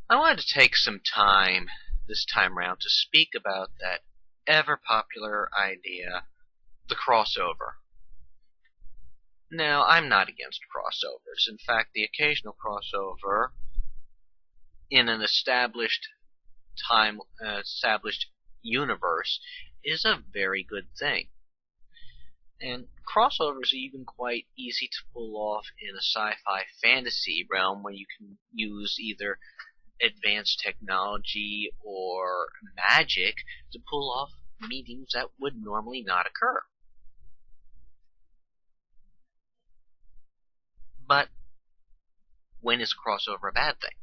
I wanted to take some time this time around to speak about that ever-popular idea, the crossover. Now, I'm not against crossovers. In fact, the occasional crossover in an established universe is a very good thing. And crossovers are even quite easy to pull off in a sci-fi fantasy realm where you can use either advanced technology or magic to pull off meetings that would normally not occur. But when is crossover a bad thing?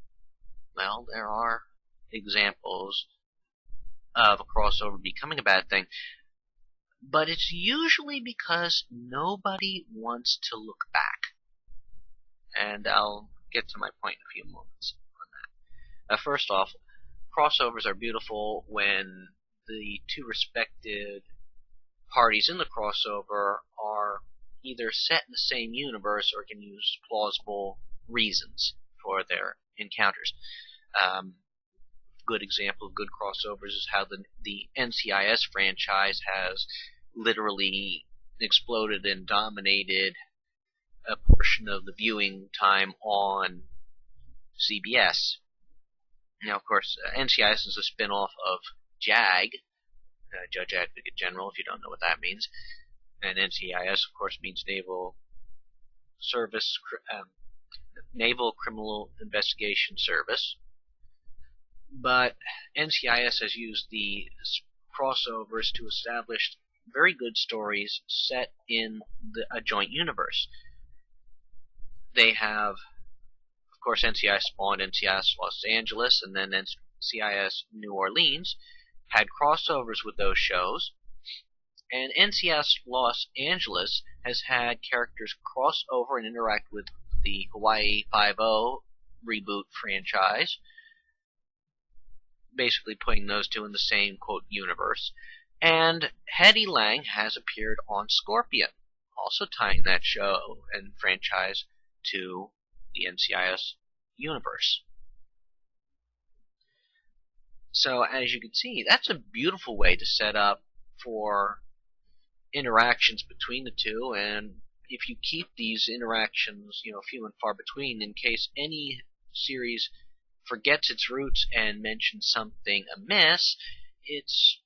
Well, there are examples of a crossover becoming a bad thing, but it's usually because nobody wants to look back. And I'll get to my point in a few moments on that. First off, crossovers are beautiful when the two respected parties in the crossover are either set in the same universe or can use plausible reasons for their encounters. Good example of good crossovers is how the NCIS franchise has literally exploded and dominated a portion of the viewing time on CBS. Now, of course, NCIS is a spin-off of JAG, Judge Advocate General, if you don't know what that means. And NCIS, of course, means Naval Criminal Investigation Service. But NCIS has used the crossovers to establish very good stories set in a joint universe. They have, of course, NCIS spawned NCIS Los Angeles, and then NCIS New Orleans had crossovers with those shows. And NCIS Los Angeles has had characters cross over and interact with the Hawaii Five-0 reboot franchise, basically putting those two in the same, quote, universe. And Hetty Lang has appeared on Scorpion, also tying that show and franchise to the NCIS universe. So, as you can see, that's a beautiful way to set up for interactions between the two, and if you keep these interactions, few and far between, in case any series forgets its roots and mentions something amiss, it's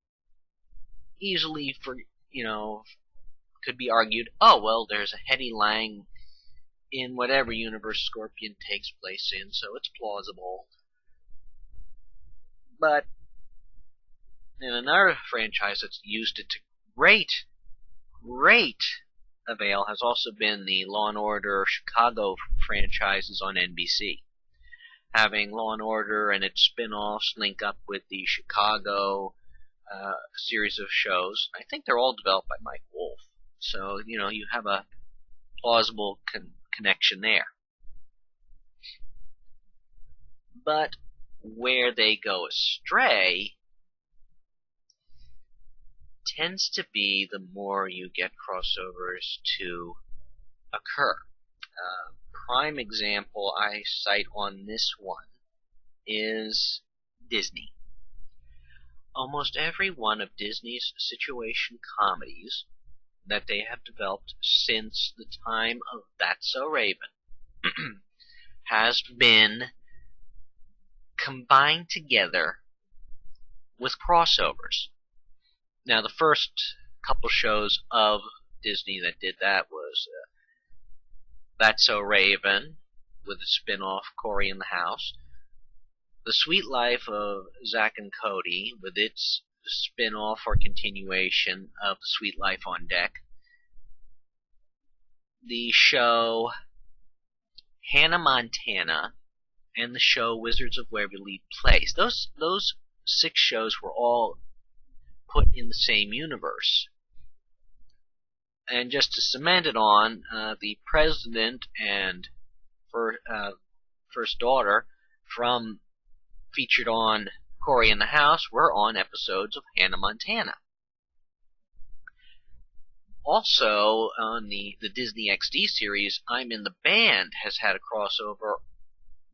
easily could be argued, oh well, there's a Hetty Lang in whatever universe Scorpion takes place in, so it's plausible. But in another franchise that's used it to great avail has also been the Law & Order Chicago franchises on NBC. Having Law & Order and its spin-offs link up with the Chicago series of shows. I think they're all developed by Mike Wolf. So, you have a plausible connection there. But where they go astray tends to be the more you get crossovers to occur. Prime example I cite on this one is Disney. Almost every one of Disney's situation comedies that they have developed since the time of That's So Raven has been combined together with crossovers. Now, the first couple shows of Disney that did that was That's So Raven, with its spin-off Cory in the House. The Sweet Life of Zack and Cody, with its spin-off or continuation of The Sweet Life on Deck. The show Hannah Montana, and the show Wizards of Waverly Place. Those 6 shows were all put in the same universe. And just to cement it on, the president and first daughter from featured on Cory in the House were on episodes of Hannah Montana. Also, on the Disney XD series, I'm in the Band has had a crossover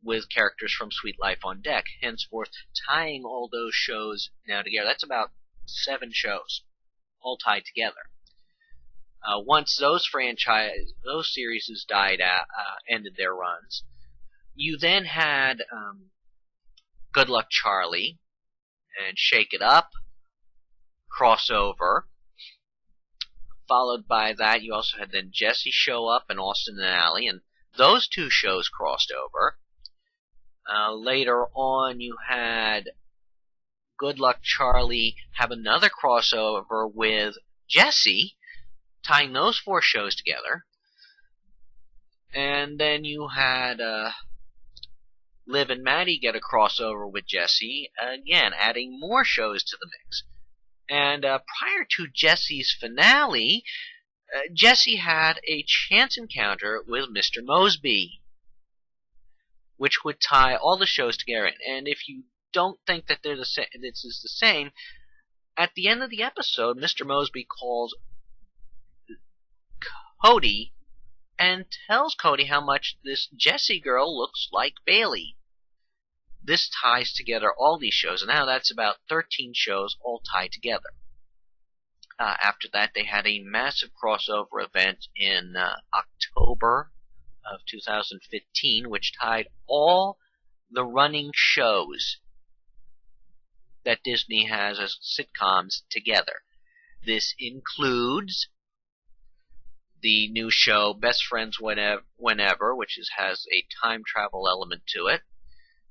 with characters from Sweet Life on Deck, henceforth tying all those shows now together. That's about 7 shows, all tied together. Once those series died out, ended their runs, you then had Good Luck Charlie and Shake It Up, crossover. Followed by that, you also had then Jesse Show Up and Austin and Ally, and those 2 shows crossed over. Later on, you had Good Luck Charlie have another crossover with Jesse, tying those 4 shows together. And then you had Liv and Maddie get a crossover with Jesse, again adding more shows to the mix. And prior to Jesse's finale, Jesse had a chance encounter with Mr. Mosby, which would tie all the shows together. And if you don't think that they're this is the same, at the end of the episode, Mr. Mosby calls Cody and tells Cody how much this Jesse girl looks like Bailey. This ties together all these shows, and now that's about 13 shows all tied together. After that, they had a massive crossover event in October of 2015, which tied all the running shows that Disney has as sitcoms together. This includes the new show Best Friends Whenever, which has a time travel element to it.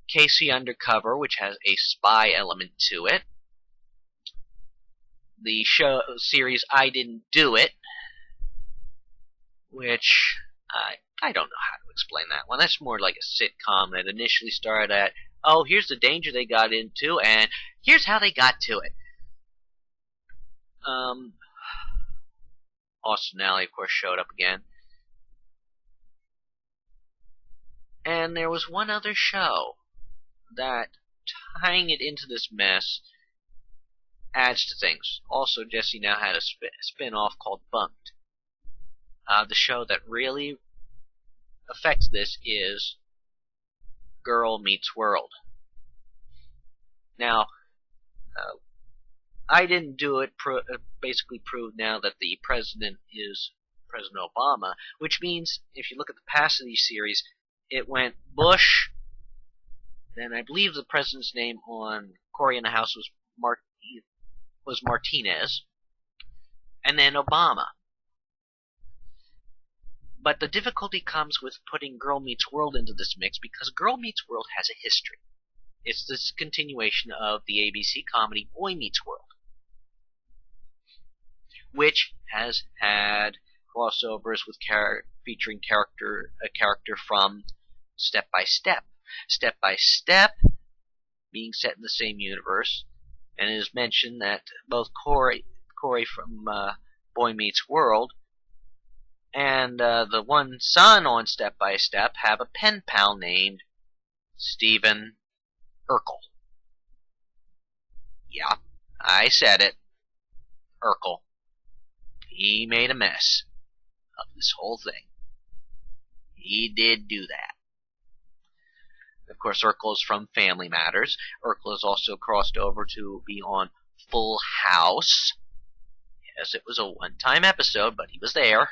Casey Undercover, which has a spy element to it. The show series I Didn't Do It, which I don't know how to explain that one. That's more like a sitcom that initially started at, oh, here's the danger they got into, and here's how they got to it. Austin and Ally, of course, showed up again. And there was one other show that, tying it into this mess, adds to things. Also, Jesse now had a spin-off called Bunked. The show that really affects this is Girl Meets World. Now, I Didn't Do It basically proved now that the president is President Obama, which means, if you look at the past of these series, it went Bush, then I believe the president's name on Cory in the House was Martinez, and then Obama. But the difficulty comes with putting Girl Meets World into this mix, because Girl Meets World has a history. It's this continuation of the ABC comedy Boy Meets World, which has had crossovers with featuring a character from Step by Step. Step by Step being set in the same universe, and it is mentioned that both Cory from Boy Meets World and the one son on Step by Step have a pen pal named Stephen Urkel. Yeah, I said it. Urkel. He made a mess of this whole thing. He did do that. Of course, Urkel is from Family Matters. Urkel has also crossed over to be on Full House. Yes, it was a one-time episode, but he was there.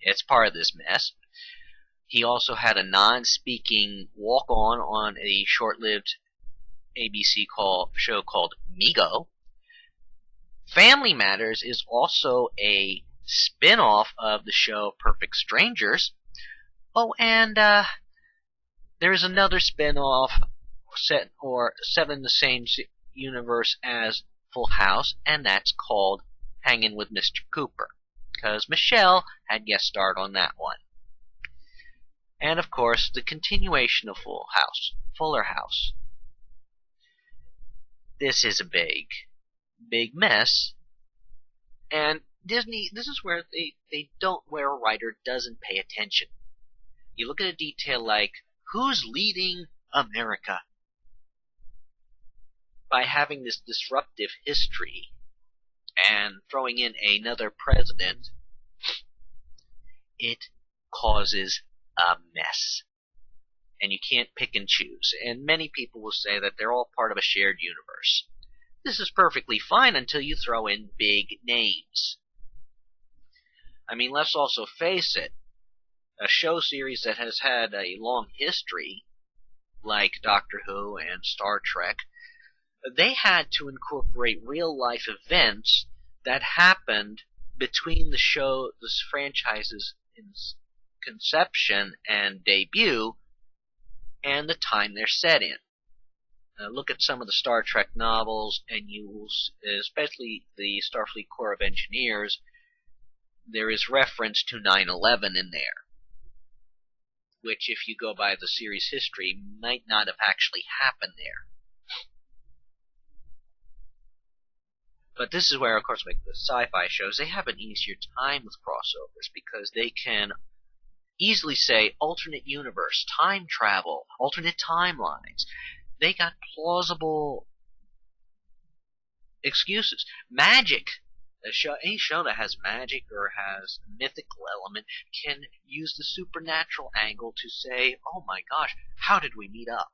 It's part of this mess. He also had a non-speaking walk-on a short-lived ABC show called Migo. Family Matters is also a spin-off of the show Perfect Strangers. Oh, and there is another spin-off set in the same universe as Full House, and that's called Hangin' with Mr. Cooper, because Michelle had guest starred on that one. And of course, the continuation of Full House, Fuller House. This is a big mess, and Disney, this is where where a writer doesn't pay attention. You look at a detail like, who's leading America? By having this disruptive history and throwing in another president, it causes a mess. and you can't pick and choose. And many people will say that they're all part of a shared universe. This is perfectly fine until you throw in big names. I mean, let's also face it, a show series that has had a long history, like Doctor Who and Star Trek, they had to incorporate real-life events that happened between this franchise's conception and debut and the time they're set in. Look at some of the Star Trek novels, and you will, especially the Starfleet Corps of Engineers, there is reference to 9/11 in there, which, if you go by the series history, might not have actually happened there. But this is where, of course, like the sci-fi shows, they have an easier time with crossovers because they can easily say alternate universe, time travel, alternate timelines. They got plausible excuses. Magic. Any show that has magic or has a mythical element can use the supernatural angle to say, oh my gosh, how did we meet up?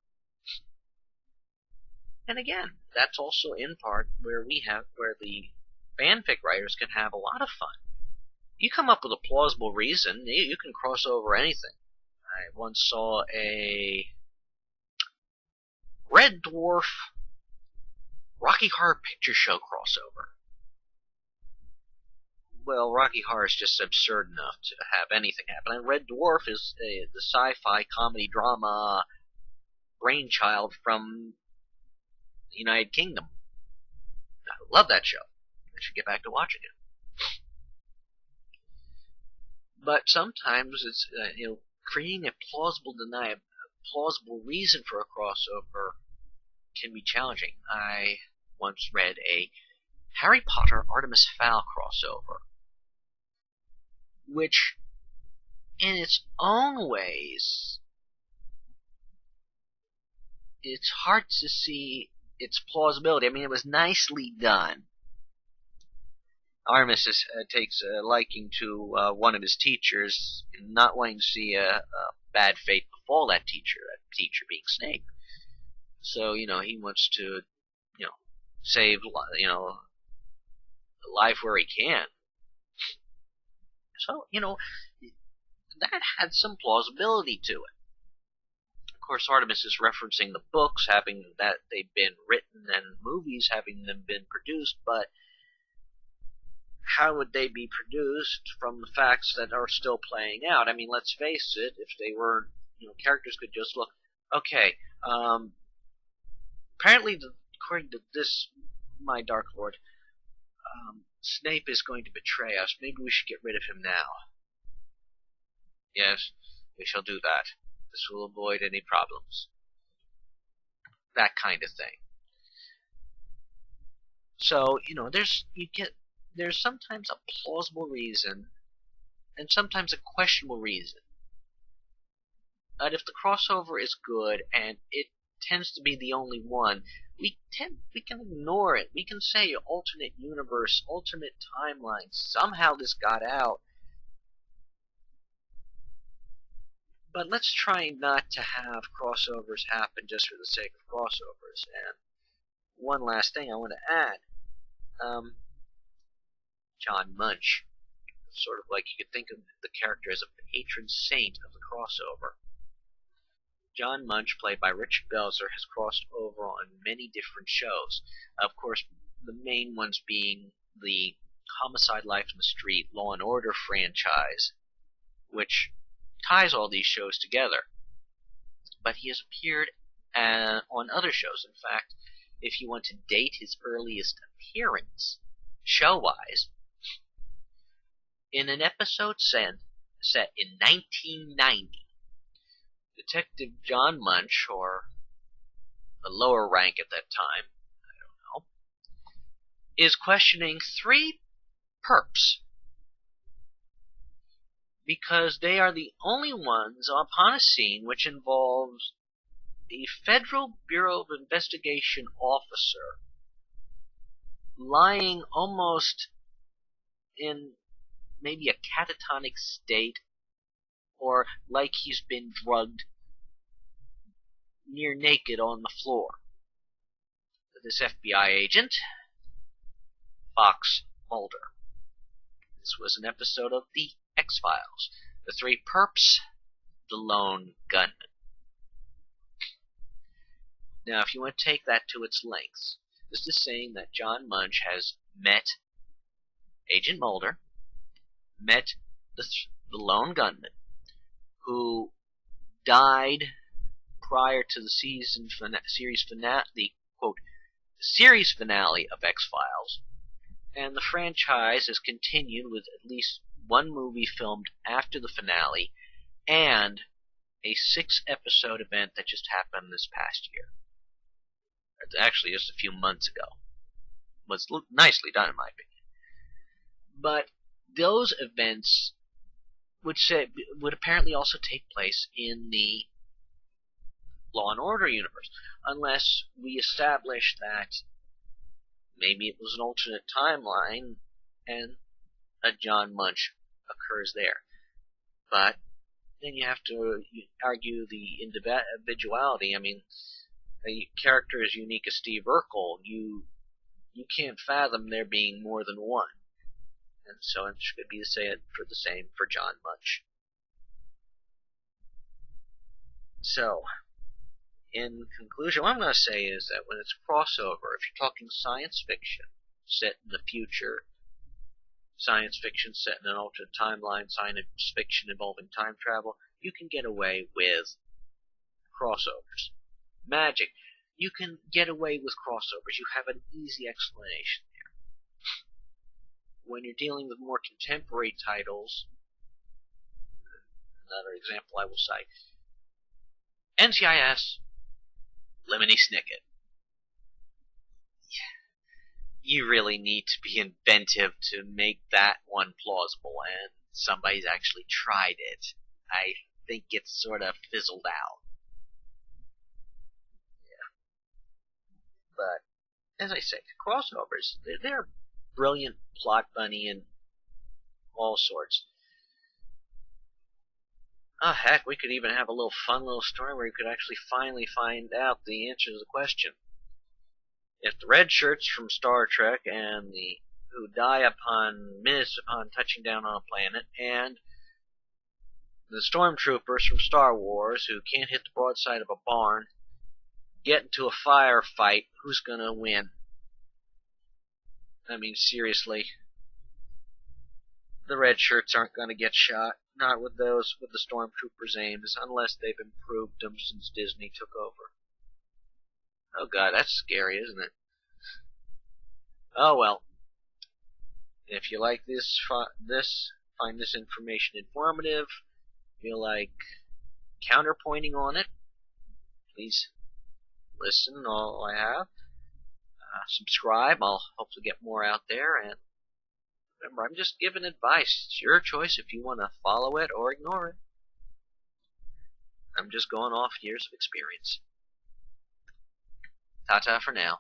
And again, that's also in part where the fanfic writers can have a lot of fun. You come up with a plausible reason, you can cross over anything. I once saw a Red Dwarf Rocky Horror Picture Show crossover. Well, Rocky Horror is just absurd enough to have anything happen. And Red Dwarf is the sci-fi comedy drama brainchild from the United Kingdom. I love that show. I should get back to watching it. But sometimes it's creating a plausible reason for a crossover can be challenging. I once read a Harry Potter Artemis Fowl crossover, which, in its own ways, it's hard to see its plausibility. I mean, it was nicely done. Artemis takes a liking to one of his teachers, not wanting to see a bad fate befall that teacher being Snape. So, he wants to, save, life where he can. So, that had some plausibility to it. Of course, Artemis is referencing the books, having that they've been written, and movies having them been produced, but how would they be produced from the facts that are still playing out? I mean, let's face it, if they were, characters could just look, okay, apparently, according to this, my Dark Lord, Snape is going to betray us. Maybe we should get rid of him now. Yes, we shall do that. This will avoid any problems. That kind of thing. So, there's sometimes a plausible reason, and sometimes a questionable reason. But if the crossover is good, and it tends to be the only one, we can ignore it. We can say alternate universe, alternate timeline. Somehow this got out. But let's try not to have crossovers happen just for the sake of crossovers. And one last thing I want to add. John Munch. Sort of like you could think of the character as a patron saint of the crossover. John Munch, played by Richard Belzer, has crossed over on many different shows. Of course, the main ones being the Homicide, Life in the Street, Law and Order franchise, which ties all these shows together. But he has appeared on other shows. In fact, if you want to date his earliest appearance, show-wise, in an episode set in 1990, Detective John Munch, or a lower rank at that time, I don't know, is questioning 3 perps because they are the only ones upon a scene which involves a Federal Bureau of Investigation officer lying almost in maybe a catatonic state, or like he's been drugged near naked on the floor. This FBI agent, Fox Mulder. This was an episode of The X-Files. The Three Perps, The Lone Gunman. Now, if you want to take that to its lengths, this is saying that John Munch has met Agent Mulder, met the Lone Gunman, who died prior to the series finale, the quote, series finale of X-Files, and the franchise has continued with at least one movie filmed after the finale, and a 6-episode event that just happened this past year. It's actually just a few months ago. It was nicely done, in my opinion. But those events would apparently also take place in the Law and Order universe, unless we establish that maybe it was an alternate timeline and a John Munch occurs there. But then you have to argue the individuality. I mean, a character as unique as Steve Urkel, you can't fathom there being more than one. And so it should be the same for John Munch. So, in conclusion, what I'm going to say is that when it's crossover, if you're talking science fiction set in the future, science fiction set in an alternate timeline, science fiction involving time travel, you can get away with crossovers. Magic, you can get away with crossovers. You have an easy explanation there. When you're dealing with more contemporary titles, another example I will cite, NCIS, Lemony Snicket. You really need to be inventive to make that one plausible, and somebody's actually tried it. I think it's sort of fizzled out. Yeah. But, as I say, crossovers, they're brilliant plot bunny and all sorts. Oh, heck, we could even have a little fun little story where you could actually finally find out the answer to the question. If the red shirts from Star Trek and who die minutes upon touching down on a planet, and the stormtroopers from Star Wars who can't hit the broadside of a barn get into a firefight, who's gonna win? I mean, seriously. The red shirts aren't gonna get shot. Not with the stormtroopers' aims, unless they've improved them since Disney took over. Oh god, that's scary, isn't it? Oh well. If you like find this information informative, feel like counterpointing on it, please listen all I have. Subscribe, I'll hopefully get more out there, and remember, I'm just giving advice. It's your choice if you want to follow it or ignore it. I'm just going off years of experience. Ta-ta for now.